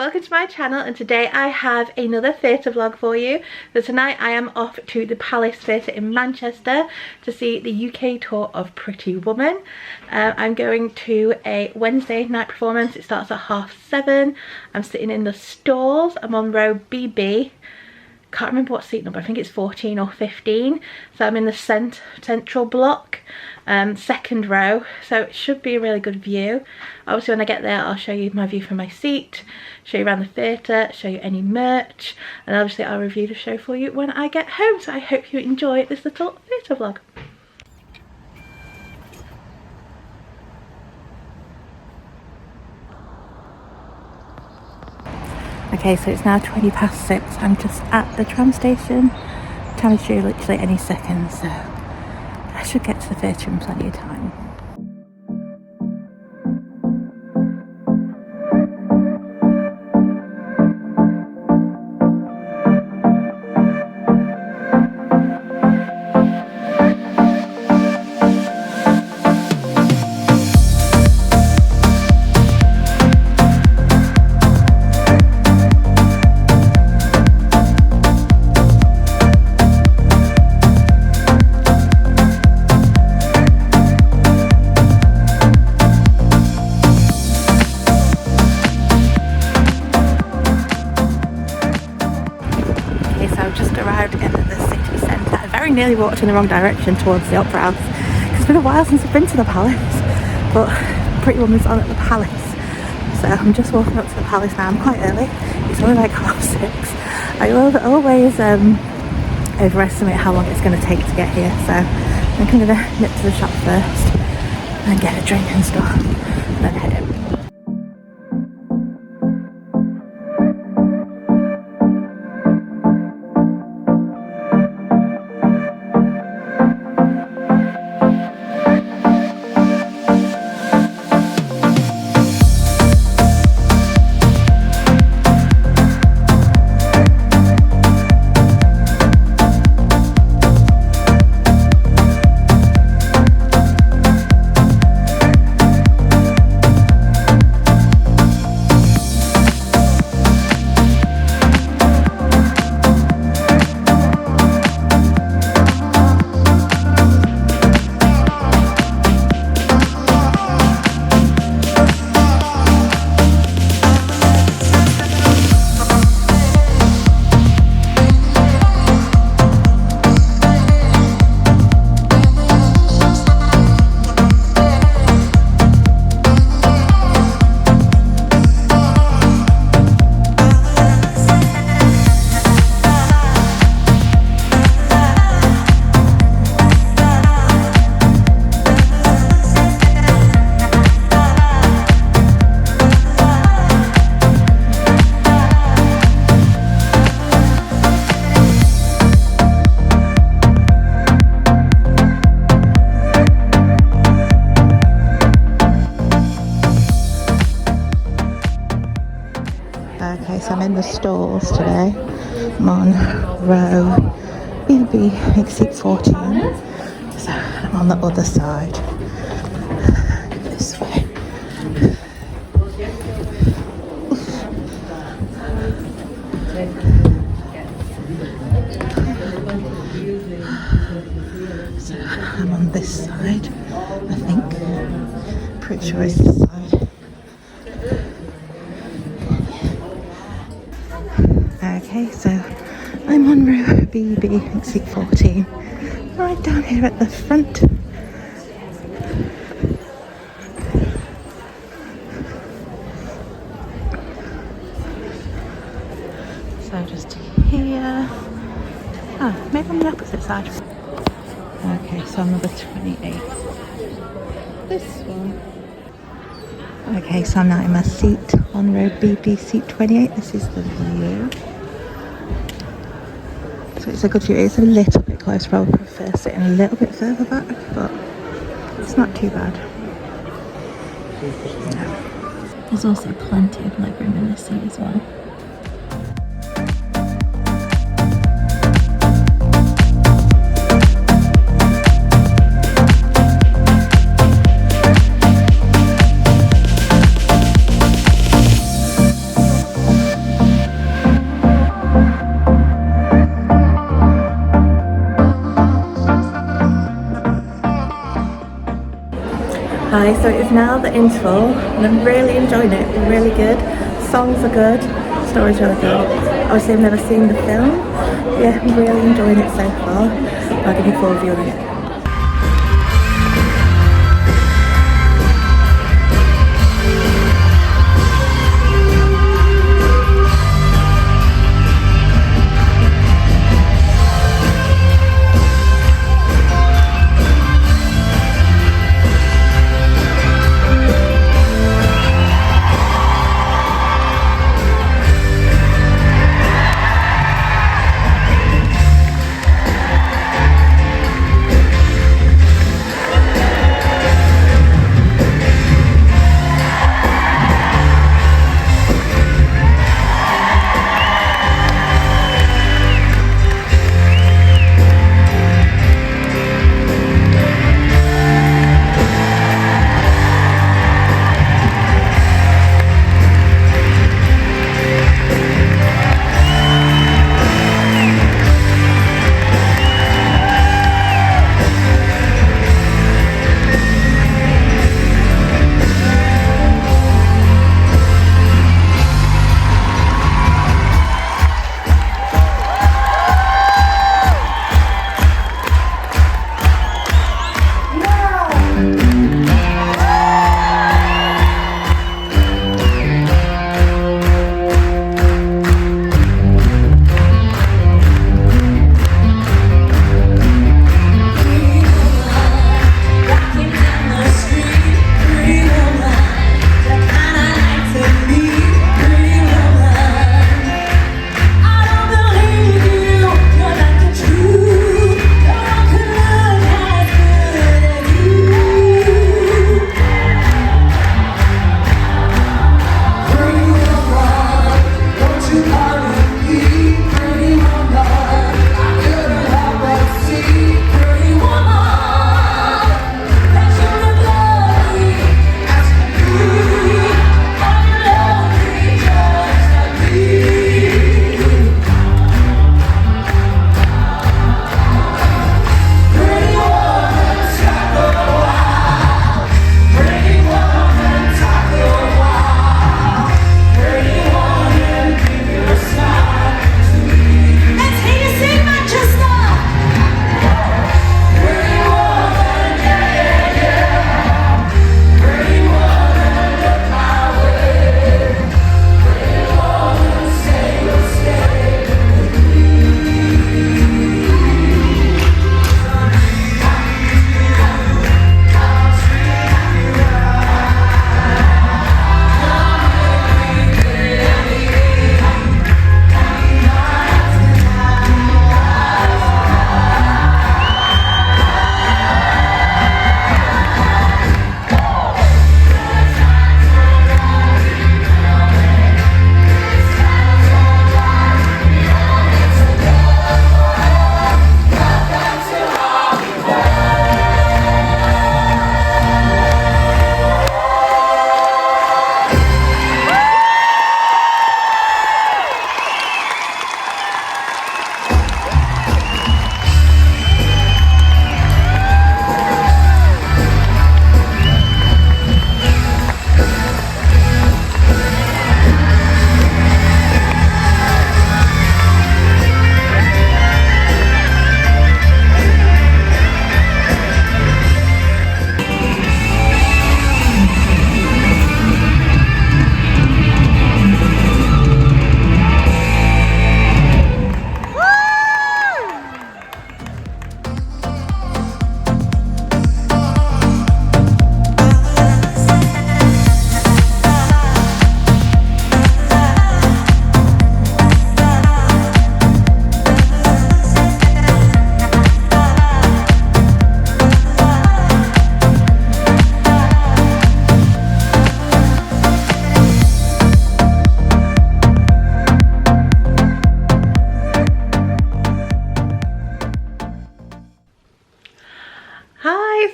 welcome to my channel, and today I have another theatre vlog for you. So tonight I am off to the Palace Theatre in Manchester to see the UK tour of Pretty Woman. I'm going to a Wednesday night performance. It starts at 7:30. I'm sitting in the stalls. I'm on row BB. Can't remember what seat number, I think it's 14 or 15. So I'm in the central block, second row, so it should be a really good view. Obviously when I get there I'll show you my view from my seat, show you around the theatre, show you any merch, and obviously I'll review the show for you when I get home. So I hope you enjoy this little theatre vlog. Okay, so it's now 6:20. I'm just at the tram station. Tram is due literally any second, so I should get to the theatre in plenty of time. Nearly walked in the wrong direction towards the Opera House because it's been a while since I've been to the Palace, but Pretty Woman's on at the Palace, so I'm just walking up to the Palace now. I'm quite early, it's only like 6:30. I always overestimate how long it's going to take to get here, so I'm going to nip to the shop first and get a drink and stuff and then head in. So I'm in the stalls today. I'm on row BB, seat 14. So I'm on the other side. This way. So I'm on this side, I think. Pretty sure it's this side. Okay, so I'm on row BB, seat 14, right down here at the front. So just here. Oh, maybe on the opposite side. Okay, so I'm number 28. This one. Okay, so I'm now in my seat on row BB, seat 28. This is the view. So it's a good view. It's a little bit close, probably prefer sitting a little bit further back, but it's not too bad. No. There's also plenty of legroom in this seat as well. Hi, so it's now the interval and I'm really enjoying it, really good. Songs are good, story's really good. Obviously I've never seen the film. Yeah, I'm really enjoying it so far. I'll give you a full review on it.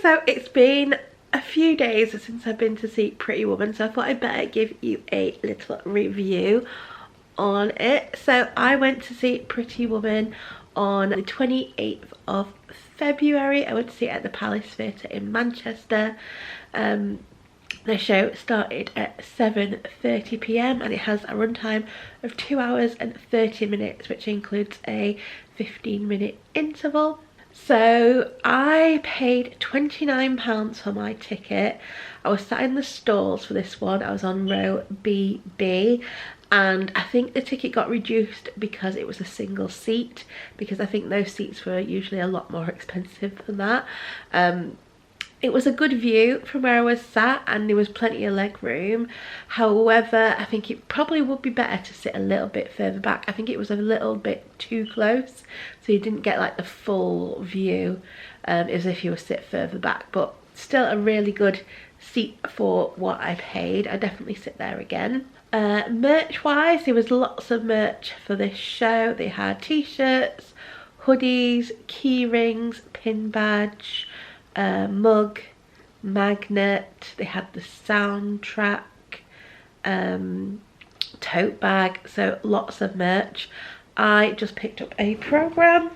So it's been a few days since I've been to see Pretty Woman, so I thought I'd better give you a little review on it. So I went to see Pretty Woman on the 28th of February. I went to see it at the Palace Theatre in Manchester. The show started at 7:30 p.m. and it has a runtime of 2 hours and 30 minutes, which includes a 15-minute interval. So I paid £29 for my ticket. I was sat in the stalls for this one. I was on row BB, and I think the ticket got reduced because it was a single seat, because I think those seats were usually a lot more expensive than that. It was a good view from where I was sat and there was plenty of leg room. However, I think it probably would be better to sit a little bit further back. I think it was a little bit too close, so you didn't get like the full view as if you were sit further back, but still a really good seat for what I paid. I definitely sit there again. Merch wise, there was lots of merch for this show. They had t-shirts, hoodies, key rings, pin badge, mug, magnet. They had the soundtrack, tote bag, so lots of merch. I just picked up a programme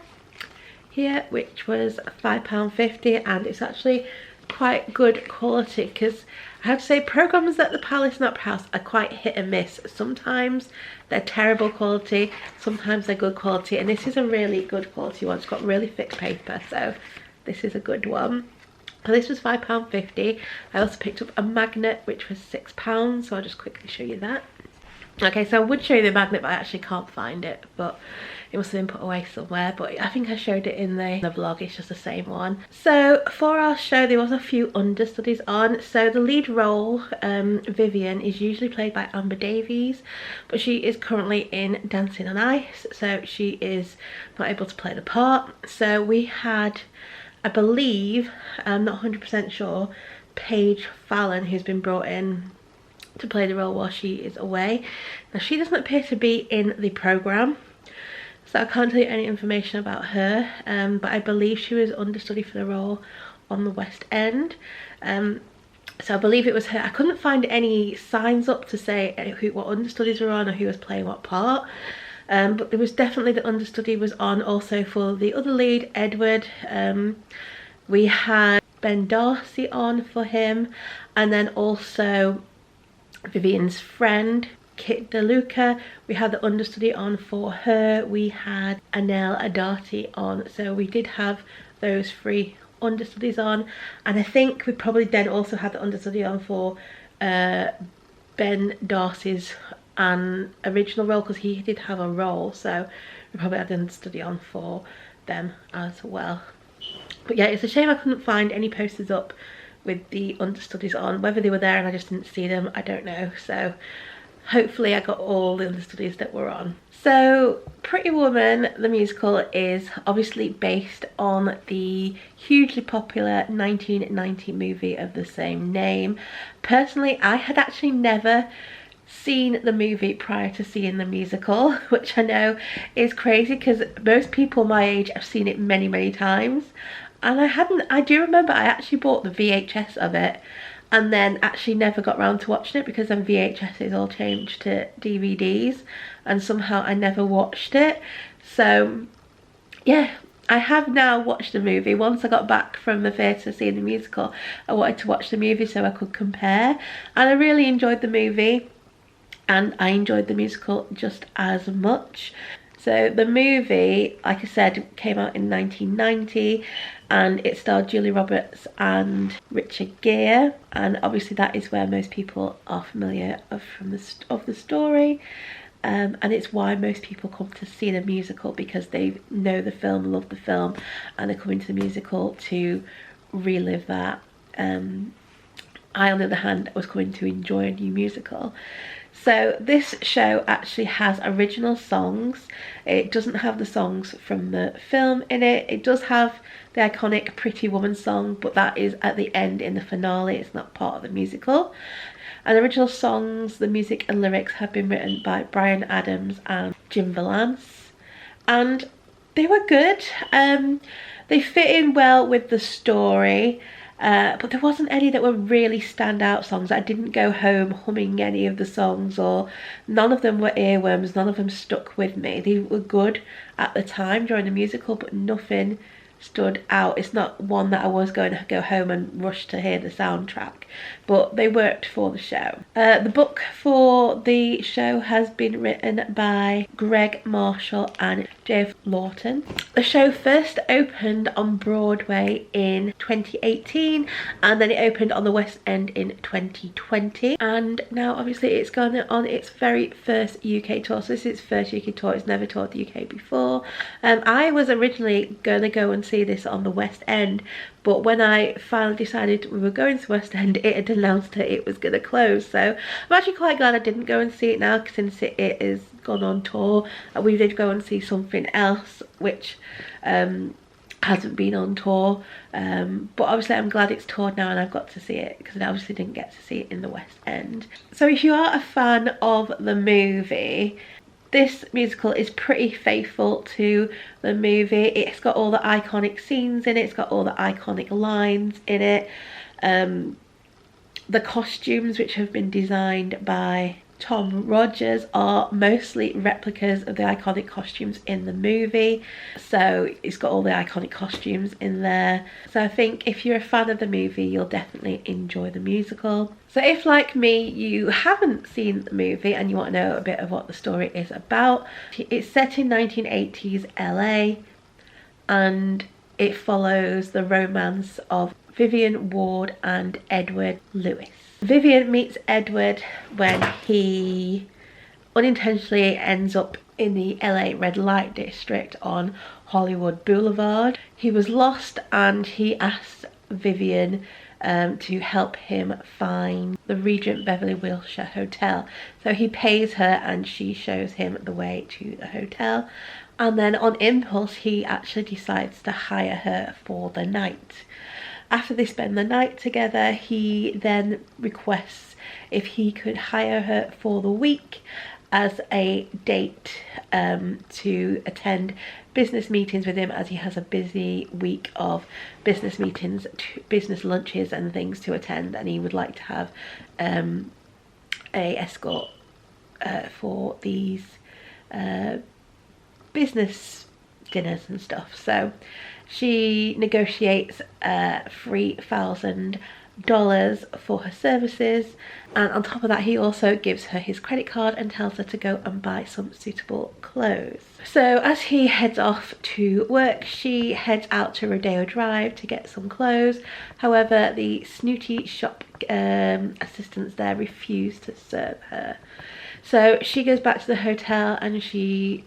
here which was £5.50, and it's actually quite good quality, because I have to say programmes at the Palace and Opera House are quite hit and miss. Sometimes they're terrible quality, sometimes they're good quality, and this is a really good quality one. It's got really thick paper, so this is a good one. So this was £5.50. I also picked up a magnet which was £6, so I'll just quickly show you that. Okay, so I would show you the magnet, but I actually can't find it, but it must have been put away somewhere, but I think I showed it in the vlog. It's just the same one. So for our show there was a few understudies on. So the lead role, Vivian, is usually played by Amber Davies, but she is currently in Dancing on Ice, so she is not able to play the part. So we had, I believe, I'm not 100% sure, Paige Fallon, who's been brought in to play the role while she is away. Now she doesn't appear to be in the programme, so I can't tell you any information about her, but I believe she was understudy for the role on the West End. So I believe it was her. I couldn't find any signs up to say what understudies were on or who was playing what part. But there was definitely the understudy was on also for the other lead, Edward. We had Ben Darcy on for him, and then also Vivian's friend, Kit DeLuca. We had the understudy on for her. We had Anel Adati on, so we did have those 3 understudies on, and I think we probably then also had the understudy on for Ben Darcy's original role, because he did have a role, so we probably had the understudy on for them as well. But yeah, it's a shame I couldn't find any posters up with the understudies on. Whether they were there and I just didn't see them, I don't know. So hopefully I got all the understudies that were on. So Pretty Woman, the musical, is obviously based on the hugely popular 1990 movie of the same name. Personally, I had actually never seen the movie prior to seeing the musical, which I know is crazy because most people my age have seen it many times, and I do remember I actually bought the VHS of it and then actually never got round to watching it, because then VHSs all changed to DVDs and somehow I never watched it. So yeah, I have now watched the movie. Once I got back from the theatre seeing the musical, I wanted to watch the movie so I could compare, and I really enjoyed the movie and I enjoyed the musical just as much. So the movie, like I said, came out in 1990 and it starred Julia Roberts and Richard Gere, and obviously that is where most people are familiar of the story, and it's why most people come to see the musical, because they know the film, love the film, and they're coming to the musical to relive that. I, on the other hand, was going to enjoy a new musical. So this show actually has original songs. It doesn't have the songs from the film in it. It does have the iconic Pretty Woman song, but that is at the end in the finale. It's not part of the musical. And the original songs, the music and lyrics have been written by Bryan Adams and Jim Vallance, and they were good. They fit in well with the story. But there wasn't any that were really standout songs. I didn't go home humming any of the songs, or none of them were earworms, none of them stuck with me. They were good at the time during the musical, but nothing stood out. It's not one that I was going to go home and rush to hear the soundtrack, but they worked for the show. The book for the show has been written by Garry Marshall and Lawton. The show first opened on Broadway in 2018, and then it opened on the West End in 2020, and now obviously it's gone on its very first UK tour. So this is its first UK tour. It's never toured the UK before. I was originally going to go and see this on the West End, but when I finally decided we were going to West End, it had announced that it was going to close. So I'm actually quite glad I didn't go and see it now, since it is gone on tour. We did go and see something else which hasn't been on tour, but obviously I'm glad it's toured now and I've got to see it, because I obviously didn't get to see it in the West End. So if you are a fan of the movie, this musical is pretty faithful to the movie. It's got all the iconic scenes in it, it's got all the iconic lines in it. The costumes, which have been designed by Tom Rogers, are mostly replicas of the iconic costumes in the movie. So it's got all the iconic costumes in there. So I think if you're a fan of the movie, you'll definitely enjoy the musical. So if, like me, you haven't seen the movie and you want to know a bit of what the story is about, it's set in 1980s LA, and it follows the romance of Vivian Ward and Edward Lewis. Vivian meets Edward when he unintentionally ends up in the LA red light district on Hollywood Boulevard. He was lost and he asked Vivian to help him find the Regent Beverly Wilshire Hotel. So he pays her and she shows him the way to the hotel, and then on impulse he actually decides to hire her for the night. After they spend the night together, he then requests if he could hire her for the week as a date to attend business meetings with him, as he has a busy week of business meetings, business lunches and things to attend, and he would like to have a escort for these business dinners and stuff. So she negotiates $3,000 for her services, and on top of that he also gives her his credit card and tells her to go and buy some suitable clothes. So as he heads off to work, she heads out to Rodeo Drive to get some clothes. However, the snooty shop assistants there refuse to serve her. So she goes back to the hotel and she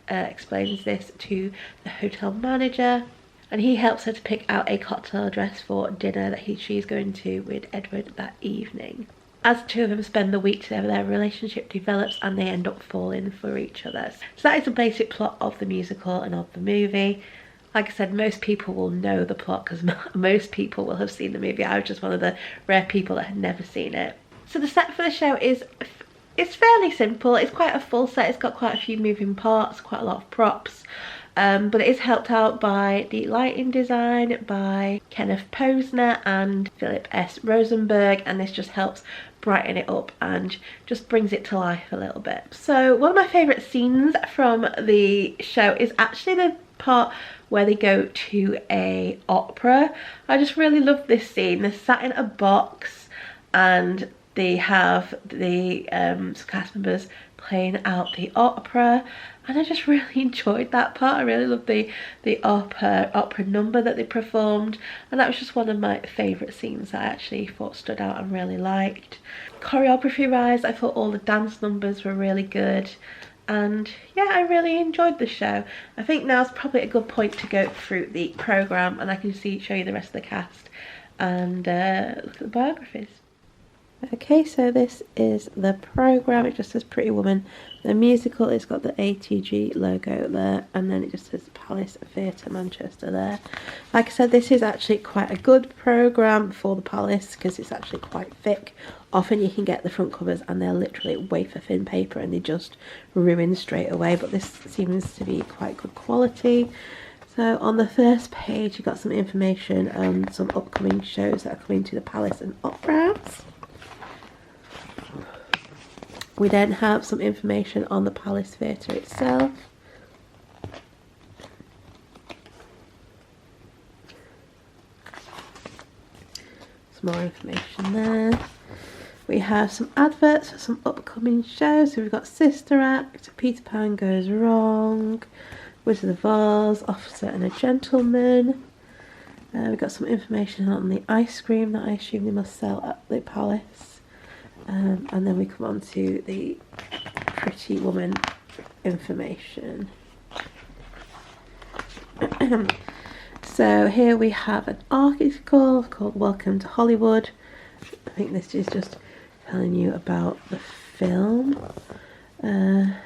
explains this to the hotel manager, and he helps her to pick out a cocktail dress for dinner that she's going to with Edward that evening. As the two of them spend the week together, their relationship develops and they end up falling for each other. So that is the basic plot of the musical and of the movie. Like I said, most people will know the plot because most people will have seen the movie. I was just one of the rare people that had never seen it. So the set for the show it's fairly simple. It's quite a full set. It's got quite a few moving parts, quite a lot of props. But it is helped out by the lighting design by Kenneth Posner and Philip S. Rosenberg, and this just helps brighten it up and just brings it to life a little bit. So one of my favourite scenes from the show is actually the part where they go to a opera. I just really love this scene. They're sat in a box and they have the cast members playing out the opera, and I just really enjoyed that part. I really loved the opera number that they performed, and that was just one of my favourite scenes that I actually thought stood out and really liked. Choreography wise, I thought all the dance numbers were really good, and yeah, I really enjoyed the show. I think now's probably a good point to go through the programme and I can show you the rest of the cast and look at the biographies. Okay, so this is the programme. It just says Pretty Woman. The musical, it's got the ATG logo there, and then it just says Palace Theatre Manchester there. Like I said, this is actually quite a good programme for the Palace because it's actually quite thick. Often you can get the front covers and they're literally wafer thin paper and they just ruin straight away, but this seems to be quite good quality. So on the first page you've got some information on some upcoming shows that are coming to the Palace and Opera House. We then have some information on the Palace Theatre itself. more information there. We have some adverts for some upcoming shows. So we've got Sister Act, Peter Pan Goes Wrong, Wizard of Oz, Officer and a Gentleman. We've got some information on the ice cream that I assume they must sell at the Palace. And then we come on to the Pretty Woman information. So here we have an article called Welcome to Hollywood. I think this is just telling you about the film. Another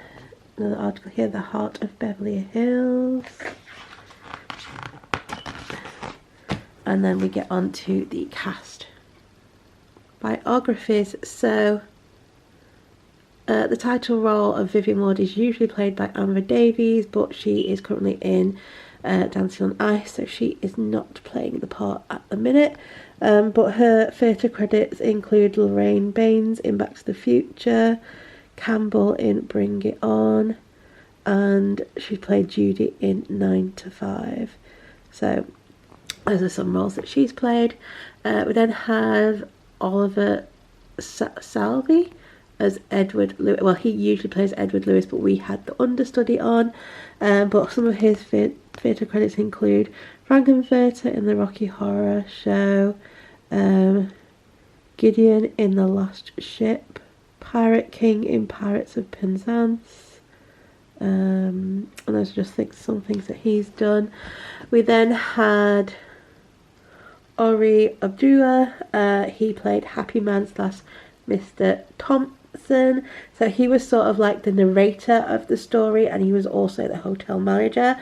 article here, The Heart of Beverly Hills. And then we get on to the cast. Biographies. So the title role of Vivian Ward is usually played by Amber Davies, but she is currently in Dancing on Ice, so she is not playing the part at the minute. But her theatre credits include Lorraine Baines in Back to the Future, Campbell in Bring It On, and she played Judy in 9 to 5. So those are some roles that she's played. We then have Oliver Salvi as Edward Lewis. Well, he usually plays Edward Lewis, but we had the understudy on. But some of his theatre credits include Frankenfurter in the Rocky Horror Show, Gideon in The Last Ship, Pirate King in Pirates of Penzance, and those are just some things that he's done. We then had Ori Abdullah. He played Happy Man / Mr. Thompson, so he was sort of like the narrator of the story, and he was also the hotel manager.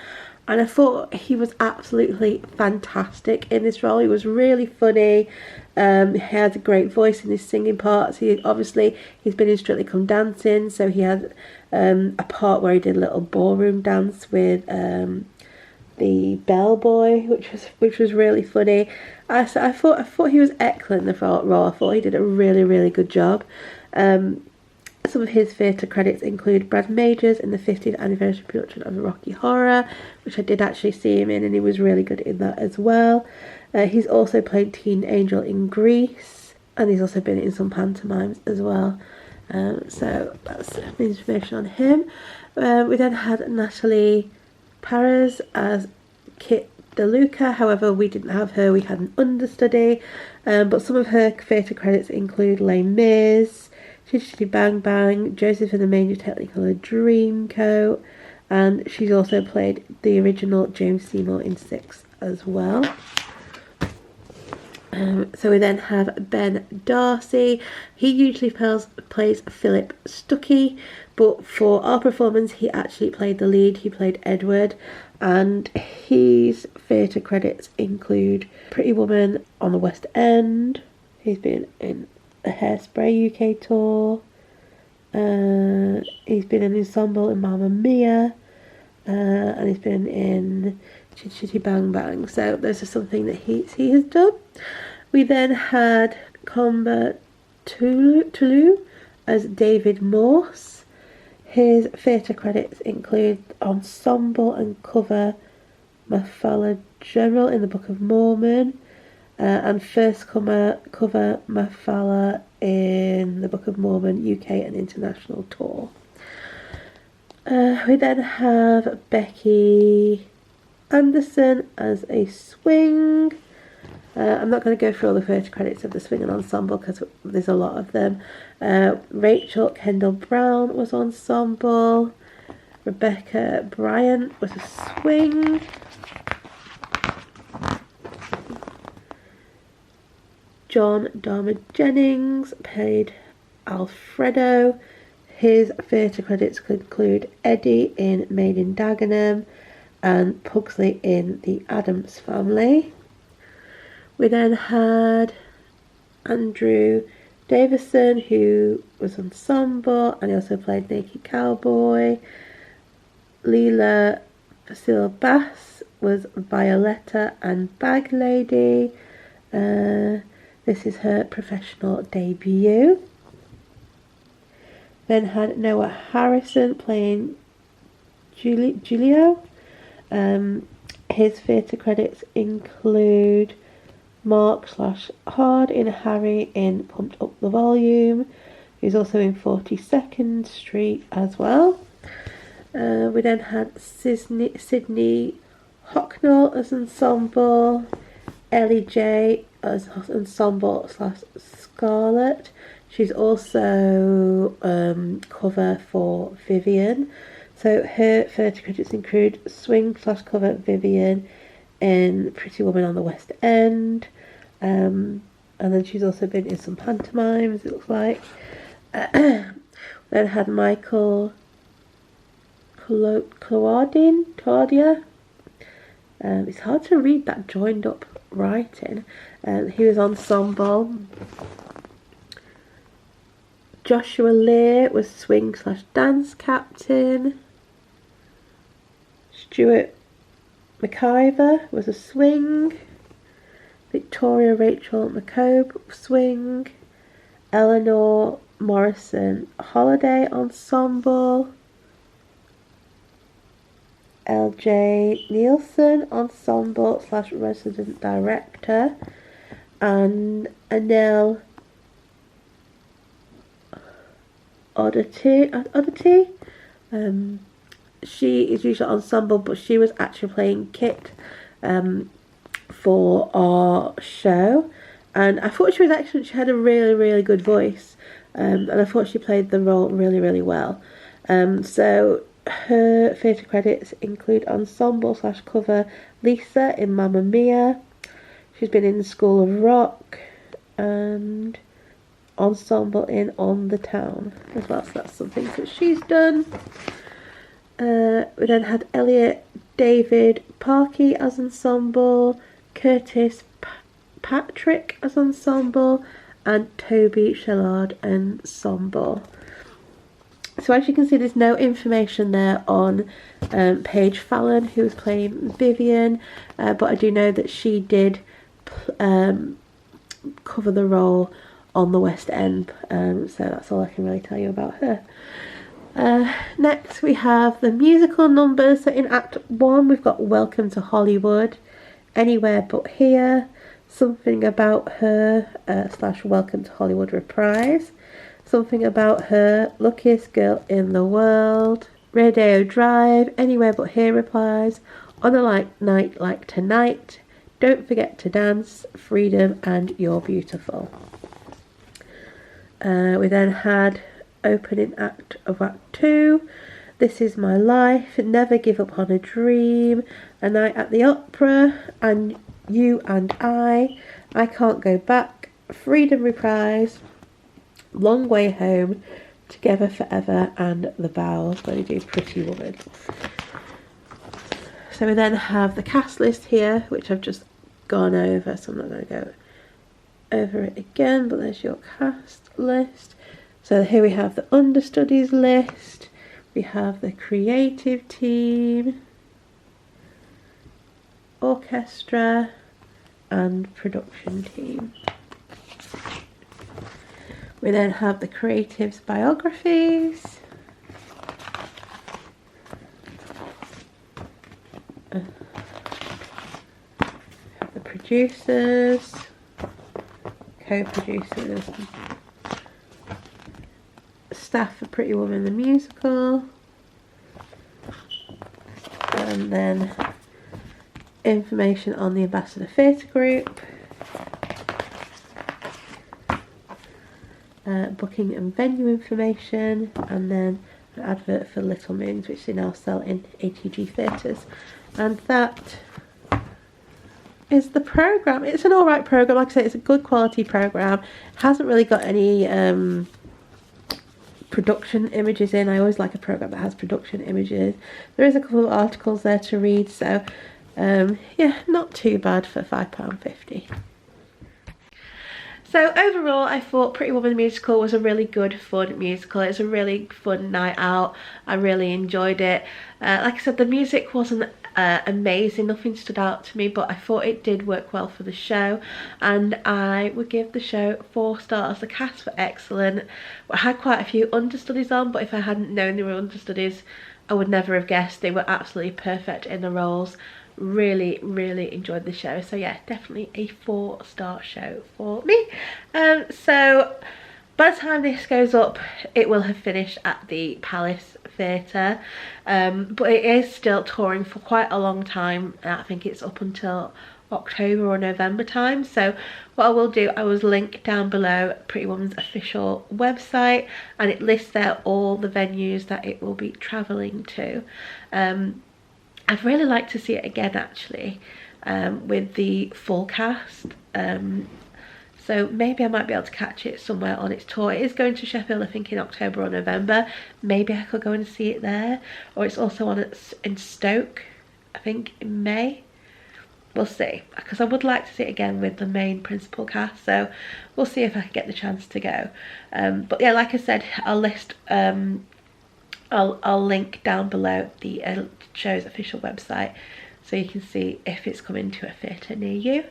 And I thought he was absolutely fantastic in this role. He was really funny. He had a great voice in his singing parts. He's been in Strictly Come Dancing, so he had a part where he did a little ballroom dance with the bellboy, which was really funny. I thought he was excellent in the role. I thought he did a really, really good job. Some of his theatre credits include Brad Majors in the 50th anniversary production of Rocky Horror, which I did actually see him in, and he was really good in that as well. He's also played Teen Angel in Grease, and he's also been in some pantomimes as well. So that's the information on him. We then had Natalie Perez as Kit DeLuca. However, we didn't have her, we had an understudy. But some of her theatre credits include Les Mis, Chitty Chitty Bang Bang, Joseph and the Major Technicolor Dreamcoat, and she's also played the original James Seymour in 6 as well. So we then have Ben Darcy. He usually plays Philip Stuckey, but for our performance he actually played the lead. He played Edward, and his theatre credits include Pretty Woman on the West End. He's been in the Hairspray UK tour. He's been in Ensemble in Mamma Mia, and he's been in Chitty Chitty Bang Bang. So those are something that he has done. We then had Comba Tulu as David Morse. His theatre credits include ensemble and cover Mafala General in the Book of Mormon, and first cover Mafala in the Book of Mormon UK and International Tour. We then have Becky Anderson as a swing. I'm not going to go through all the theatre credits of the swing and ensemble because there's a lot of them. Rachel Kendall Brown was ensemble. Rebecca Bryan was a swing. John Dharma Jennings played Alfredo. His theatre credits include Eddie in Made in Dagenham and Pugsley in The Addams Family. We then had Andrew Davison, who was ensemble, and he also played Naked Cowboy. Leela Facile Bass was Violetta and Bag Lady. This is her professional debut. Then had Noah Harrison playing Julio. His theatre credits include Mark / Hard in Harry in Pumped Up the Volume. He's also in 42nd Street as well. We then had Sydney Hocknall as ensemble, Ellie J as ensemble / Scarlett. She's also cover for Vivian. So her theatre credits include swing / cover Vivian in Pretty Woman on the West End. And then she's also been in some pantomimes, it looks like. Then had Michael Claudia. It's hard to read that joined up writing. He was ensemble. Joshua Lear was swing / dance captain. Stuart McIver was a swing. Victoria Rachel McCobe swing. Eleanor Morrison Holiday ensemble. LJ Nielsen ensemble / resident director. And Anel Oddity. She is usually ensemble, but she was actually playing Kit for our show, and I thought she was excellent. She had a really good voice, and I thought she played the role really well. So her theatre credits include ensemble / cover Lisa in Mamma Mia. She's been in the School of Rock and ensemble in On the Town as well, so that's something that she's done. We then had Elliot David Parkey as ensemble, Curtis Patrick as ensemble, and Toby Shellard ensemble. So as you can see, there's no information there on Paige Fallon, who was playing Vivian, but I do know that she did cover the role on the West End, so that's all I can really tell you about her. Next we have the musical numbers. So in Act 1 we've got Welcome to Hollywood, Anywhere But Here, Something About Her / Welcome to Hollywood reprise, Something About Her, Luckiest Girl in the World, Rodeo Drive, Anywhere But Here reprise, On a Night Like Tonight, Don't Forget to Dance, Freedom, and You're Beautiful. We then had opening act of Act 2, This Is My Life, Never Give Up on a Dream, A Night at the Opera, and You and I Can't Go Back, Freedom reprise, Long Way Home, Together Forever, and The Vows, where they do Pretty Woman. So we then have the cast list here, which I've just gone over, so I'm not going to go over it again, but there's your cast list. So here we have the understudies list, we have the creative team, orchestra, and production team. We then have the creatives' biographies, the producers, co-producers, staff for Pretty Woman the Musical, and then information on the Ambassador Theatre Group, booking and venue information, and then an advert for Little Moons, which they now sell in ATG theatres. And that is the programme. It's an alright programme, like I say, it's a good quality programme. It hasn't really got any production images in. I always like a programme that has production images. There is a couple of articles there to read, so yeah, not too bad for £5.50. So overall, I thought Pretty Woman the Musical was a really good, fun musical. It's a really fun night out. I really enjoyed it. Like I said, the music wasn't amazing, nothing stood out to me, but I thought it did work well for the show, and I would give the show 4 stars. The cast were excellent. I had quite a few understudies on, but if I hadn't known they were understudies, I would never have guessed. They were absolutely perfect in the roles. really enjoyed the show. So yeah, definitely a 4-star show for me. So by the time this goes up, it will have finished at the Palace Theatre, but it is still touring for quite a long time. I think it's up until October or November time. So what I will do, I will link down below Pretty Woman's official website, and it lists there all the venues that it will be travelling to. I'd really like to see it again, actually, with the full cast. So maybe I might be able to catch it somewhere on its tour. It is going to Sheffield, I think, in October or November. Maybe I could go and see it there. Or it's also on in Stoke, I think, in May. We'll see, because I would like to see it again with the main principal cast. So we'll see if I can get the chance to go. But yeah, like I said, I'll list... I'll link down below the show's official website, so you can see if it's coming to a theatre near you.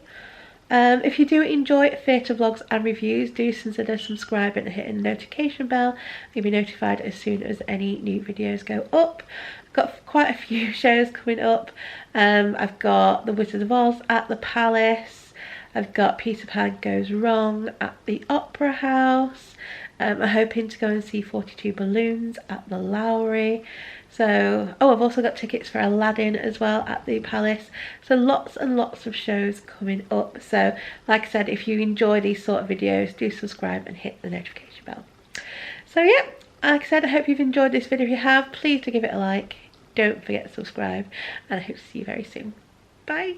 If you do enjoy theatre vlogs and reviews, do consider subscribing and hitting the notification bell. You'll be notified as soon as any new videos go up. I've got quite a few shows coming up. I've got The Wizard of Oz at the Palace. I've got Peter Pan Goes Wrong at the Opera House. I'm hoping to go and see 42 Balloons at the Lowry. So, oh, I've also got tickets for Aladdin as well at the Palace. So lots and lots of shows coming up. So like I said, if you enjoy these sort of videos, do subscribe and hit the notification bell. So yeah, like I said, I hope you've enjoyed this video. If you have, please do give it a like. Don't forget to subscribe, and I hope to see you very soon. Bye.